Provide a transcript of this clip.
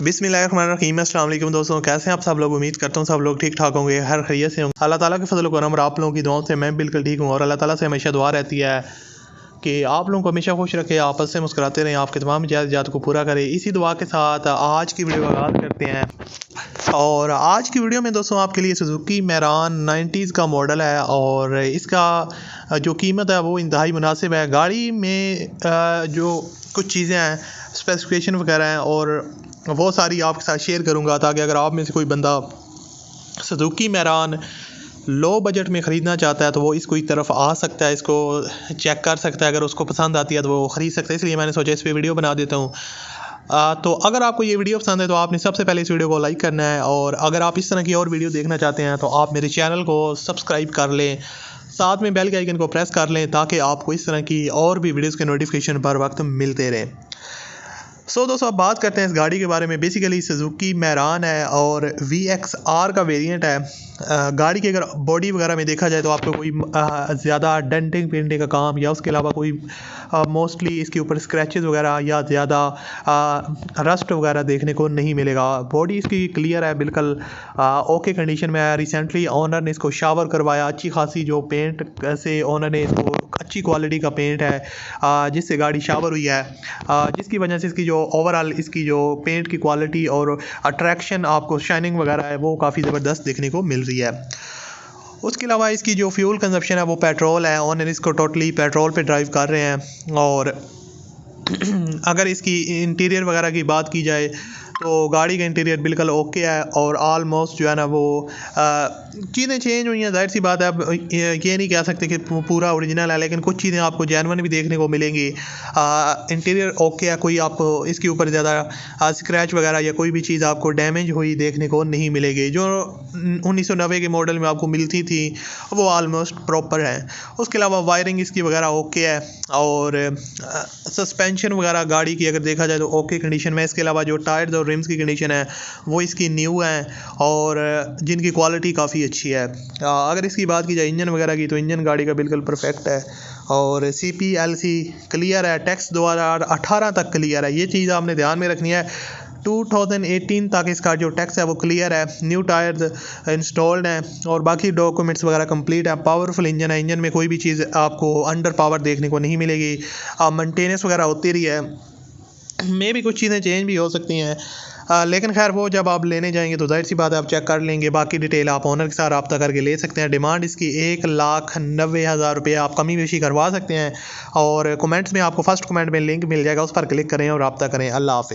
बिस्मिल्लाहिर्रहमानिर्रहीम। अस्सलाम वालेकुम दोस्तों, कैसे हैं आप सब लोग। उम्मीद करता हूँ सब लोग ठीक ठाक होंगे, हर खैरियत से होंगे। अल्लाह ताला के फजल करम और आप लोगों की दुआओं से मैं बिल्कुल ठीक हूँ और अल्लाह ताला से हमेशा दुआ रहती है कि आप लोगों को हमेशा खुश रखे, आपस से मुस्कुराते रहें, आपके तमाम जात को पूरा करे। इसी दुआ के साथ आज की वीडियो का आगाज़ करते हैं। और आज की वीडियो में दोस्तों आपके लिए सुजुकी मैरान 90s का मॉडल है और इसका जो कीमत है वो इंतहाई मुनासिब है। गाड़ी में जो कुछ चीज़ें हैं, स्पेसिफिकेशन वगैरह हैं और वो सारी आपके साथ शेयर करूंगा, ताकि अगर आप में से कोई बंदा सुजुकी मैरान लो बजट में ख़रीदना चाहता है तो वो इसको एक तरफ आ सकता है, इसको चेक कर सकता है। अगर उसको पसंद आती है तो वो ख़रीद सकता है। इसलिए मैंने सोचा इस पर वीडियो बना देता हूँ। तो अगर आपको ये वीडियो पसंद है तो आपने सबसे पहले इस वीडियो को लाइक करना है, और अगर आप इस तरह की और वीडियो देखना चाहते हैं तो आप मेरे चैनल को सब्सक्राइब कर लें, साथ में बेल के आइकन को प्रेस कर लें ताकि आपको इस तरह की और भी वीडियोज़ के नोटिफिकेशन पर वक्त मिलते रहें। दोस्तों अब बात करते हैं इस गाड़ी के बारे में। बेसिकली सुजुकी मैरान है और VXR का वेरिएंट है। गाड़ी की अगर बॉडी वगैरह में देखा जाए तो आपको कोई ज़्यादा डेंटिंग पेंटिंग का काम या उसके अलावा कोई मोस्टली इसके ऊपर स्क्रैचेस वगैरह या ज़्यादा रस्ट वगैरह देखने को नहीं मिलेगा। बॉडी इसकी क्लियर है, बिल्कुल ओके कंडीशन में है। रिसेंटली ओनर ने इसको शावर करवाया, अच्छी खासी जो पेंट से ओनर ने इसको अच्छी क्वालिटी का पेंट है जिससे गाड़ी शावर हुई है, जिसकी वजह से इसकी जो ओवरऑल इसकी जो पेंट की क्वालिटी और अट्रैक्शन आपको शाइनिंग वगैरह है वो काफ़ी ज़बरदस्त देखने को मिल रही है। उसके अलावा इसकी जो फ्यूल कंजप्शन है वो पेट्रोल है। ओनर इसको टोटली पेट्रोल पे ड्राइव कर रहे हैं। और अगर इसकी इंटीरियर वगैरह की बात की जाए तो गाड़ी का इंटीरियर बिल्कुल ओके है और ऑलमोस्ट जो है ना वो चीज़ें चेंज हुई हैं। जाहिर सी बात है, अब ये नहीं कह सकते कि पूरा ओरिजिनल है, लेकिन कुछ चीज़ें आपको जेन्युइन भी देखने को मिलेंगी। इंटीरियर ओके है, कोई आपको इसके ऊपर ज़्यादा स्क्रैच वगैरह या कोई भी चीज़ आपको डैमेज हुई देखने को नहीं मिलेगी। जो 1990 के मॉडल में आपको मिलती थी वो ऑलमोस्ट प्रॉपर है। उसके अलावा वायरिंग इसकी वगैरह ओके है और सस्पेंशन वगैरह गाड़ी की अगर देखा जाए तो ओके कंडीशन में। इसके अलावा जो टायर्स और रिम्स की कंडीशन है वो इसकी न्यू है और जिनकी क्वालिटी काफ़ी अच्छी है। अगर इसकी बात की जाए इंजन वगैरह की तो इंजन गाड़ी का बिल्कुल परफेक्ट है और CPLC क्लियर है। टैक्स 2018 तक क्लियर है, ये चीज़ आपने ध्यान में रखनी है। 2018 तक इसका जो टैक्स है वो क्लियर है। न्यू टायर्स इंस्टॉल्ड हैं और बाकी डॉक्यूमेंट्स वगैरह कंप्लीट है। पावरफुल इंजन है, इंजन में कोई भी चीज़ आपको अंडर पावर देखने को नहीं मिलेगी। मेंटेनेंस वगैरह होती रही है, में भी कुछ चीज़ें चेंज भी हो सकती हैं, लेकिन खैर वो जब आप लेने जाएंगे तो जाहिर सी बात है आप चेक कर लेंगे। बाकी डिटेल आप ओनर के साथ रब्ता करके ले सकते हैं। डिमांड इसकी 1,90,000 रुपये, आप कमी बेशी करवा सकते हैं। और कमेंट्स में आपको फर्स्ट कमेंट में लिंक मिल जाएगा, उस पर क्लिक करें और रब्ता करें। अल्लाह हाफ़िज़।